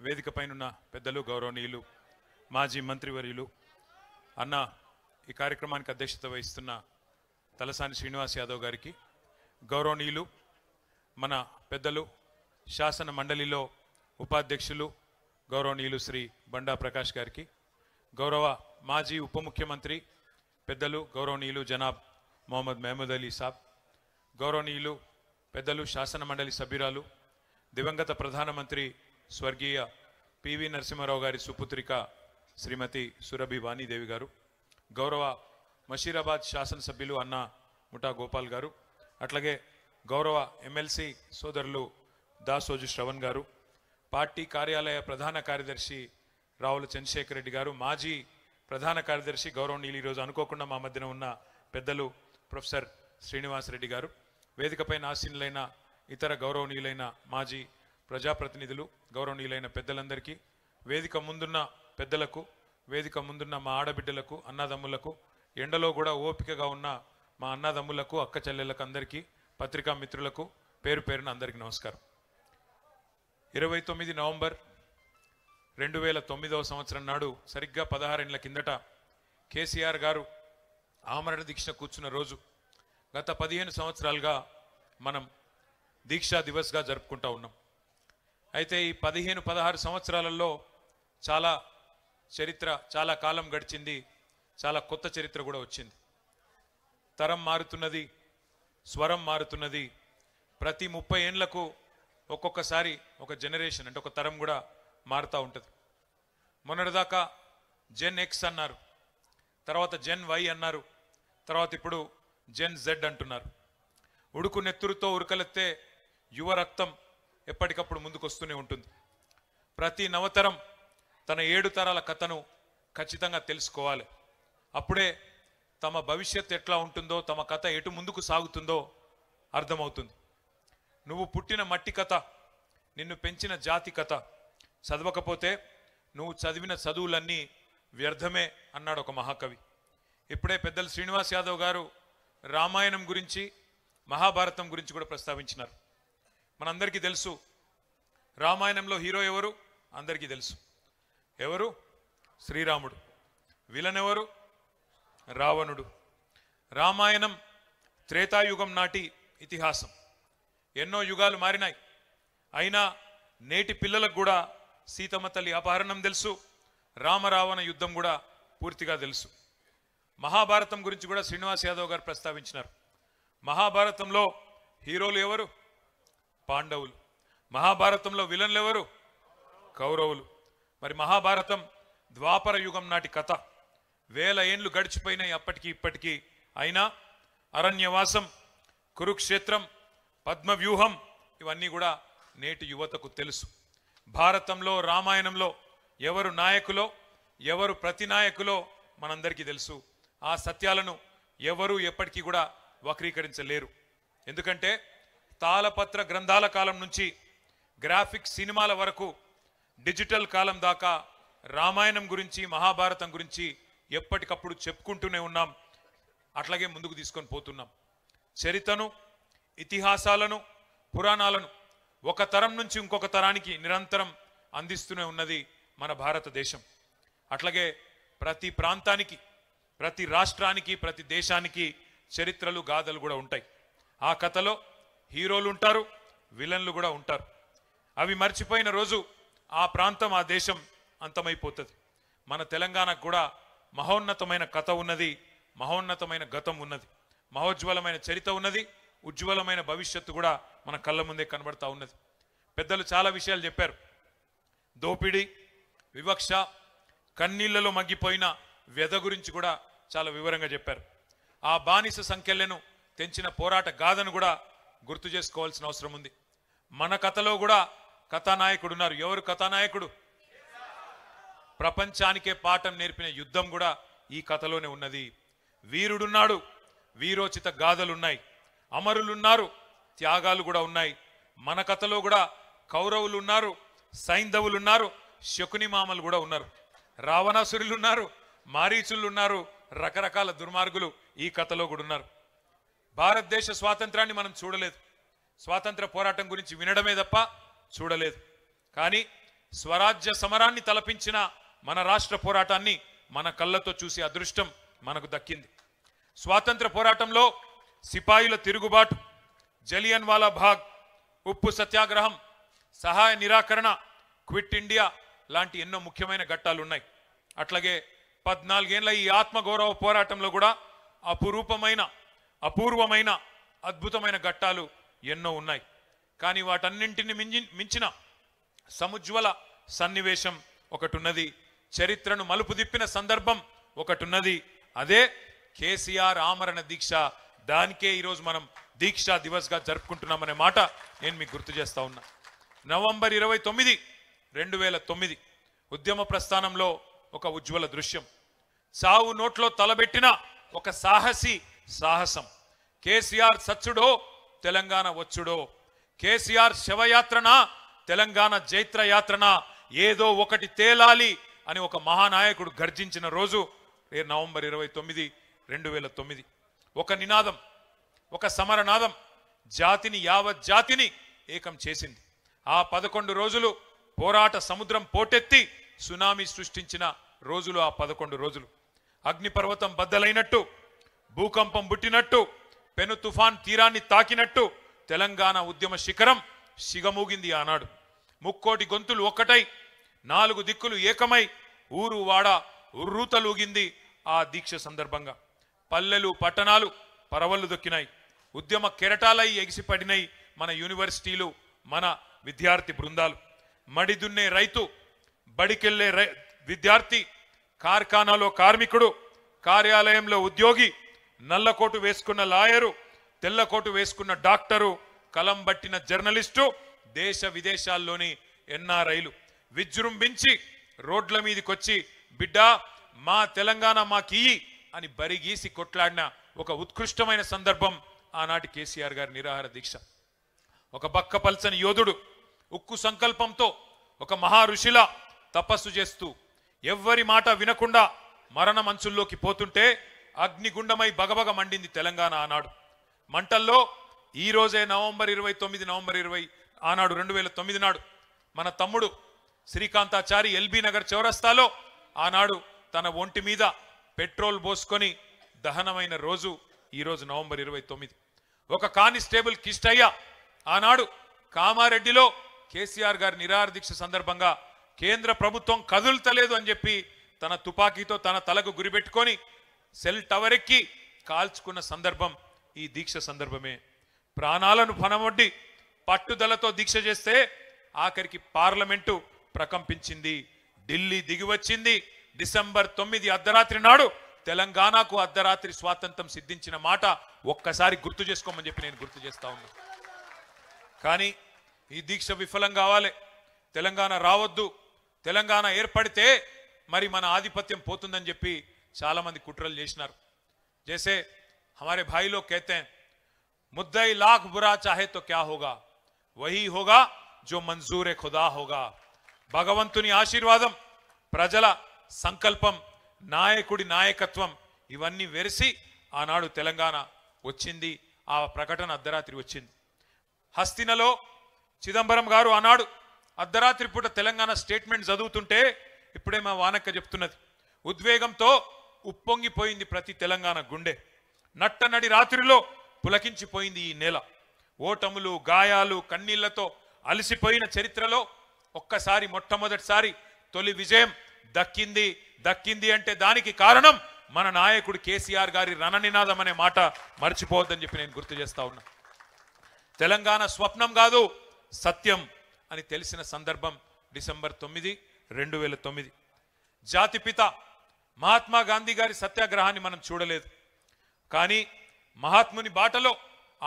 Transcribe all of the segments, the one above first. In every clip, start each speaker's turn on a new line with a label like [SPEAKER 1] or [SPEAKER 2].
[SPEAKER 1] వేదికపైనున్న పెద్దలు గౌరవనీయులు మాజీ మంత్రివర్యులు అన్న ఈ కార్యక్రమానికి అధ్యక్షత వహిస్తున్న తలసాని శ్రీనివాస్ యాదవ్ గారికి, గౌరవనీయులు మన పెద్దలు శాసన మండలిలో ఉపాధ్యక్షులు గౌరవనీయులు శ్రీ బండా ప్రకాష్ గారికి, గౌరవ మాజీ ఉప ముఖ్యమంత్రి పెద్దలు గౌరవనీయులు జనాబ్ మొహమ్మద్ మహమూద్ అలీ సాబ్, గౌరవనీయులు పెద్దలు శాసన మండలి సభ్యురాలు దివంగత ప్రధానమంత్రి స్వర్గీయ పివి నరసింహారావు గారి సుపుత్రిక శ్రీమతి సురభి వాణీదేవి గారు, గౌరవ మషీరాబాద్ శాసనసభ్యులు అన్న ముఠా గోపాల్ గారు, అట్లాగే గౌరవ ఎమ్మెల్సీ సోదరులు దాసోజు శ్రవణ్ గారు, పార్టీ కార్యాలయ ప్రధాన కార్యదర్శి రావుల చంద్రశేఖర్ రెడ్డి గారు, మాజీ ప్రధాన కార్యదర్శి గౌరవనీయులు ఈరోజు అనుకోకుండా మా మధ్యన ఉన్న పెద్దలు ప్రొఫెసర్ శ్రీనివాస్ రెడ్డి గారు, వేదికపైన ఆసీనులైన ఇతర గౌరవనీయులైన మాజీ ప్రజాప్రతినిధులు, గౌరవనీయులైన పెద్దలందరికీ, వేదిక ముందున్న పెద్దలకు, వేదిక ముందున్న మా ఆడబిడ్డలకు, అన్నదమ్ములకు, ఎండలో కూడా ఓపికగా ఉన్న మా అన్నదమ్ములకు, అక్క చెల్లెళ్ళకు అందరికీ, పత్రికా మిత్రులకు పేరు పేరున అందరికీ నమస్కారం. 29 నవంబర్ 2009వ సంవత్సరం నాడు సరిగ్గా 16 ఏళ్ల కిందట కేసీఆర్ గారు ఆమరణ దీక్ష కూర్చున్న రోజు గత 15 సంవత్సరాలుగా మనం దీక్షా దివస్గా జరుపుకుంటూ ఉన్నాం. అయితే ఈ 15-16 సంవత్సరాలలో చాలా చరిత్ర, చాలా కాలం గడిచింది, చాలా కొత్త చరిత్ర కూడా వచ్చింది. తరం మారుతున్నది, స్వరం మారుతున్నది. ప్రతి 30 ఏళ్లకు ఒక్కొక్కసారి ఒక జనరేషన్ అంటే ఒక తరం కూడా మారుతూ ఉంటుంది. మొన్నటిదాకా జెన్ ఎక్స్ అన్నారు, తర్వాత జెన్ వై అన్నారు, తర్వాత ఇప్పుడు జెన్ జెడ్ అంటున్నారు. ఉడుకు నెత్తురుతో ఉరకలెత్తే యువ రక్తం ఎప్పటికప్పుడు ముందుకు వస్తూనే ఉంటుంది. ప్రతి నవతరం తన 7 తరాల కథను ఖచ్చితంగా తెలుసుకోవాలి. అప్పుడే తమ భవిష్యత్తు ఎట్లా ఉంటుందో, తమ కథ ఎటు ముందుకు సాగుతుందో అర్థమవుతుంది. నువ్వు పుట్టిన మట్టి కథ, నిన్ను పెంచిన జాతి కథ చదవకపోతే నువ్వు చదివిన చదువులన్నీ వ్యర్థమే అన్నాడు ఒక మహాకవి. ఇప్పుడే పెద్దలు శ్రీనివాస్ యాదవ్ గారు రామాయణం గురించి, మహాభారతం గురించి కూడా ప్రస్తావించినారు. మనందరికీ తెలుసు రామాయణంలో హీరో ఎవరు, అందరికీ తెలుసు. ఎవరు? శ్రీరాముడు. విలన్ ఎవరు? రావణుడు. రామాయణం త్రేతాయుగం నాటి ఇతిహాసం. ఎన్నో యుగాలు మారినాయి, అయినా నేటి పిల్లలకు కూడా సీతమ్మ తల్లి అపహరణం తెలుసు, రామరావణ యుద్ధం కూడా పూర్తిగా తెలుసు. మహాభారతం గురించి కూడా శ్రీనివాస్ యాదవ్ గారు ప్రస్తావించినారు. మహాభారతంలో హీరోలు ఎవరు? పాండవులు. మహాభారతంలో విలన్లు ఎవరు? కౌరవులు. మరి మహాభారతం ద్వాపర యుగం నాటి కథ. 1000 ఏండ్లు గడిచిపోయినాయి అప్పటికి ఇప్పటికీ. అయినా అరణ్యవాసం, కురుక్షేత్రం, పద్మవ్యూహం ఇవన్నీ కూడా నేటి యువతకు తెలుసు. భారతంలో, రామాయణంలో ఎవరు నాయకులో, ఎవరు ప్రతినాయకులో మనందరికీ తెలుసు. ఆ సత్యాలను ఎవరు ఎప్పటికీ కూడా వక్రీకరించలేరు. ఎందుకంటే తాళపత్ర గ్రంథాల కాలం నుంచి గ్రాఫిక్ సినిమాల వరకు, డిజిటల్ కాలం దాకా రామాయణం గురించి, మహాభారతం గురించి ఎప్పటికప్పుడు చెప్పుకుంటూనే ఉన్నాం. అట్లాగే ముందుకు తీసుకొని పోతున్నాం. చరిత్రను, ఇతిహాసాలను, పురాణాలను ఒక తరం నుంచి ఇంకొక తరానికి నిరంతరం అందిస్తూనే ఉన్నది మన భారతదేశం. అట్లాగే ప్రతి ప్రాంతానికి, ప్రతి రాష్ట్రానికి, ప్రతి దేశానికి చరిత్రలు, గాథలు కూడా ఉంటాయి. ఆ కథలో హీరోలు ఉంటారు, విలన్లు కూడా ఉంటారు. అవి మర్చిపోయిన రోజు ఆ ప్రాంతం, ఆ దేశం అంతమైపోతుంది. మన తెలంగాణకు కూడా మహోన్నతమైన కథ ఉన్నది, మహోన్నతమైన గతం ఉన్నది, మహోజ్వలమైన చరిత్ర ఉన్నది, ఉజ్వలమైన భవిష్యత్తు కూడా మన కళ్ళ ముందే కనబడతా ఉన్నది. పెద్దలు చాలా విషయాలు చెప్పారు. దోపిడీ, వివక్ష, కన్నీళ్లలో మగ్గిపోయిన వ్యధ గురించి కూడా చాలా వివరంగా చెప్పారు. ఆ బానిస సంఖ్యలను తెంచిన పోరాట గాథను కూడా గుర్తు చేసుకోవాల్సిన అవసరం ఉంది. మన కథలో కూడా కథానాయకుడు ఉన్నారు. ఎవరు కథానాయకుడు? ప్రపంచానికే పాఠం నేర్పిన యుద్ధం కూడా ఈ కథలోనే ఉన్నది. వీరుడున్నాడు, వీరోచిత గాథలున్నాయి, అమరులున్నారు, త్యాగాలు కూడా ఉన్నాయి. మన కథలో కూడా కౌరవులు ఉన్నారు, సైంధవులు ఉన్నారు, శకుని మామలు కూడా ఉన్నారు, రావణాసురులు ఉన్నారు, మారీచులు ఉన్నారు, రకరకాల దుర్మార్గులు ఈ కథలో కూడా ఉన్నారు. భారతదేశ స్వాతంత్రాన్ని మనం చూడలేదు, స్వాతంత్ర పోరాటం గురించి వినడమే తప్ప చూడలేదు. కానీ స్వరాజ్య సమరాన్ని తలపించిన మన రాష్ట్ర పోరాటాన్ని మన కళ్ళతో చూసి అదృష్టం మనకు దక్కింది. స్వాతంత్ర పోరాటంలో సిపాయిల తిరుగుబాటు, జలియన్ వాలా బాగ్, ఉప్పు సత్యాగ్రహం, సహాయ నిరాకరణ, క్విట్ ఇండియా లాంటి ఎన్నో ముఖ్యమైన ఘట్టాలు ఉన్నాయి. అట్లాగే 14 ఏళ్ల ఈ ఆత్మగౌరవ పోరాటంలో కూడా అపూర్వమైన అద్భుతమైన ఘట్టాలు ఎన్నో ఉన్నాయి. కానీ వాటన్నింటిని మించిన సముజ్వల సన్నివేశం ఒకటి ఉన్నది, చరిత్రను మలుపు తిప్పిన సందర్భం ఒకటి ఉన్నది. అదే కేసీఆర్ ఆమరణ దీక్ష. దానికే ఈరోజు మనం దీక్షా దివస్గా జరుపుకుంటున్నామనే మాట నేను మీకు గుర్తు చేస్తా ఉన్నా. నవంబర్ 29, 2009 ఉద్యమ ప్రస్థానంలో ఒక ఉజ్వల దృశ్యం. చావు నోట్లో తలబెట్టిన ఒక సాహసం. కేసీఆర్ సచ్చుడో తెలంగాణ వచ్చుడో, కేసీఆర్ శవయాత్రన తెలంగాణ జైత్రయాత్రన, ఏదో ఒకటి తేలాలి అని ఒక మహానాయకుడు గర్జించిన రోజు నవంబర్ 29, 2009. ఒక నినాదం, ఒక సమరనాదం యావత్ జాతిని ఏకం చేసింది. ఆ 11 రోజులు పోరాట సముద్రం పోటెత్తి సునామీ సృష్టించిన రోజులు ఆ 11 రోజులు. అగ్నిపర్వతం బద్దలైనట్టు, భూకంపం పుట్టినట్టు, పెను తుఫాన్ తీరాన్ని తాకినట్టు తెలంగాణ ఉద్యమ శిఖరం సిగమూగింది ఆనాడు. ముక్కోటి గొంతులు ఒక్కటై, 4 దిక్కులు ఏకమై, ఊరు వాడ ఉర్రూతలూగింది ఆ దీక్ష సందర్భంగా. పల్లెలు పట్టణాలు పరవళ్లు దొక్కినాయి. ఉద్యమ కెరటాలై ఎగిసిపడినాయి మన యూనివర్సిటీలు, మన విద్యార్థి బృందాలు. మడిదున్నే రైతు, బడికెళ్లే విద్యార్థి, కార్ఖానాలో కార్మికుడు, కార్యాలయంలో ఉద్యోగి, నల్లకోటు వేసుకున్న లాయరు, తెల్లకోటు వేసుకున్న డాక్టరు, కలం బట్టిన జర్నలిస్టు, దేశ విదేశాల్లోని ఎన్ఆర్ఐలు విజృంభించి రోడ్ల మీదకొచ్చి బిడ్డా మా తెలంగాణ మాకియ్యి అని బరిగీసి కొట్లాడిన ఒక ఉత్కృష్టమైన సందర్భం ఆనాటి కేసీఆర్ గారి నిరాహార దీక్ష. ఒక బక్కపల్చని యోధుడు ఉక్కు సంకల్పంతో ఒక మహా ఋషిలా తపస్సు చేస్తూ ఎవ్వరి మాట వినకుండా మరణ మంచుల్లోకి పోతుంటే అగ్నిగుండమై బగబగ మండింది తెలంగాణ ఆనాడు. మంటల్లో ఈ రోజే నవంబర్ 20 ఆనాడు 2009 నాడు మన తమ్ముడు శ్రీకాంతాచారి ఎల్బీ నగర్ చౌరస్తాలో ఆనాడు తన ఒంటి మీద పెట్రోల్ పోసుకొని దహనమైన రోజు ఈరోజు నవంబర్ 29. ఒక కానిస్టేబుల్ కిష్టయ్య ఆనాడు కామారెడ్డిలో కేసీఆర్ గారి నిరాహార దీక్ష సందర్భంగా కేంద్ర ప్రభుత్వం కదులుతలేదు అని చెప్పి తన తుపాకీతో తన తలకు గురిపెట్టుకొని సెల్ టవర్ ఎక్కి కాల్చుకున్న సందర్భం ఈ దీక్ష సందర్భమే. ప్రాణాలను పనమొడ్డి పట్టుదలతో దీక్ష చేస్తే ఆఖరికి పార్లమెంటు ప్రకంపించింది, ఢిల్లీ దిగివచ్చింది. డిసెంబర్ 9 అర్ధరాత్రి నాడు తెలంగాణకు అర్ధరాత్రి స్వాతంత్రం సిద్ధించిన మాట ఒక్కసారి గుర్తు చేసుకోమని చెప్పి నేను గుర్తు చేస్తా ఉన్నా. కానీ ఈ దీక్ష విఫలం కావాలి, తెలంగాణ రావద్దు, తెలంగాణ ఏర్పడితే మరి మన ఆధిపత్యం పోతుందని చెప్పి చాలా మంది కుట్రలు చేసినారు. జైసే हमारे भाई लोग कहते हैं, मुद्दई लाख बुरा चाहे तो क्या होगा, वही होगा जो मंजूर खुदा होगा. భగవంతుని ఆశీర్వాదం, ప్రజల సంకల్పం, నాయకుడి నాయకత్వం ఇవన్నీ వెరిసి ఆనాడు తెలంగాణ వచ్చింది. ఆ ప్రకటన అర్ధరాత్రి వచ్చింది. హస్తినలో చిదంబరం గారు ఆనాడు అర్ధరాత్రి పూట తెలంగాణ స్టేట్మెంట్ చదువుతుంటే ఇప్పుడే మా వానక్క చెప్తున్నది, ఉద్వేగంతో ఉప్పొంగిపోయింది ప్రతి తెలంగాణ గుండె. నట్టనడి రాత్రిలో పులకించిపోయింది ఈ నేల. ఓటములు, గాయాలు, కన్నీళ్లతో అలసిపోయిన చరిత్రలో ఒక్కసారి మొట్టమొదటిసారి తొలి విజయం దక్కింది అంటే దానికి కారణం మన నాయకుడు కేసీఆర్ గారి రణనినాదం అనే మాట మర్చిపోవద్దని చెప్పి నేను గుర్తు చేస్తా ఉన్నా. తెలంగాణ స్వప్నం కాదు సత్యం అని తెలిసిన సందర్భం డిసెంబర్ 9, 2009. జాతిపిత మహాత్మా గాంధీ గారి సత్యాగ్రహాన్ని మనం చూడలేదు, కానీ మహాత్ముని బాటలో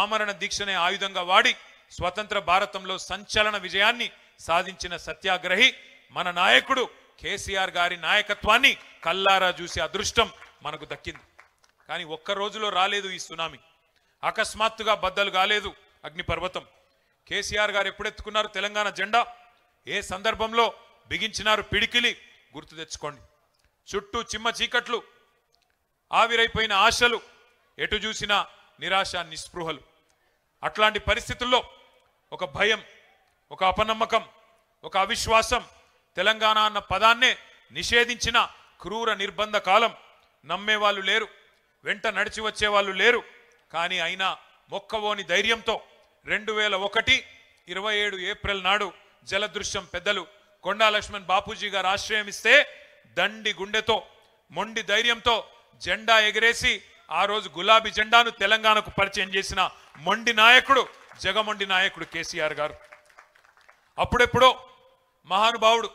[SPEAKER 1] ఆమరణ దీక్షనే ఆయుధంగా వాడి స్వతంత్ర భారతంలో సంచలన విజయాన్ని సాధించిన సత్యాగ్రహి మన నాయకుడు కేసీఆర్ గారి నాయకత్వాన్ని కల్లారా చూసే అదృష్టం మనకు దక్కింది. కానీ ఒక్క రోజులో రాలేదు ఈ సునామీ, అకస్మాత్తుగా బద్దలు కాలేదు అగ్నిపర్వతం. కేసీఆర్ గారు ఎప్పుడెత్తుకున్నారు తెలంగాణ జెండా, ఏ సందర్భంలో బిగించినారు పిడికిలి గుర్తు తెచ్చుకోండి. చుట్టూ చిమ్మ చీకట్లు, ఆవిరైపోయిన ఆశలు, ఎటు చూసినా నిరాశ నిస్పృహలు. అట్లాంటి పరిస్థితుల్లో ఒక భయం, ఒక అపనమ్మకం, ఒక అవిశ్వాసం, తెలంగాణ అన్న పదాన్నే నిషేధించిన క్రూర నిర్బంధ కాలం. నమ్మేవాళ్ళు లేరు, వెంట నడిచి వచ్చేవాళ్ళు లేరు. కానీ అయినా మొక్కవోని ధైర్యంతో 2001 27 ఏప్రిల్ నాడు జలదృశ్యం పెద్దలు కొండా లక్ష్మణ్ బాపూజీ గారు ఆశ్రయం ఇస్తే దండి గుండెతో మొండి ధైర్యంతో జెండా ఎగరేసి ఆ రోజు గులాబీ జెండాను తెలంగాణకు పరిచయం చేసిన మొండి నాయకుడు, జగమొండి నాయకుడు కేసీఆర్ గారు. అప్పుడెప్పుడో మహానుభావుడు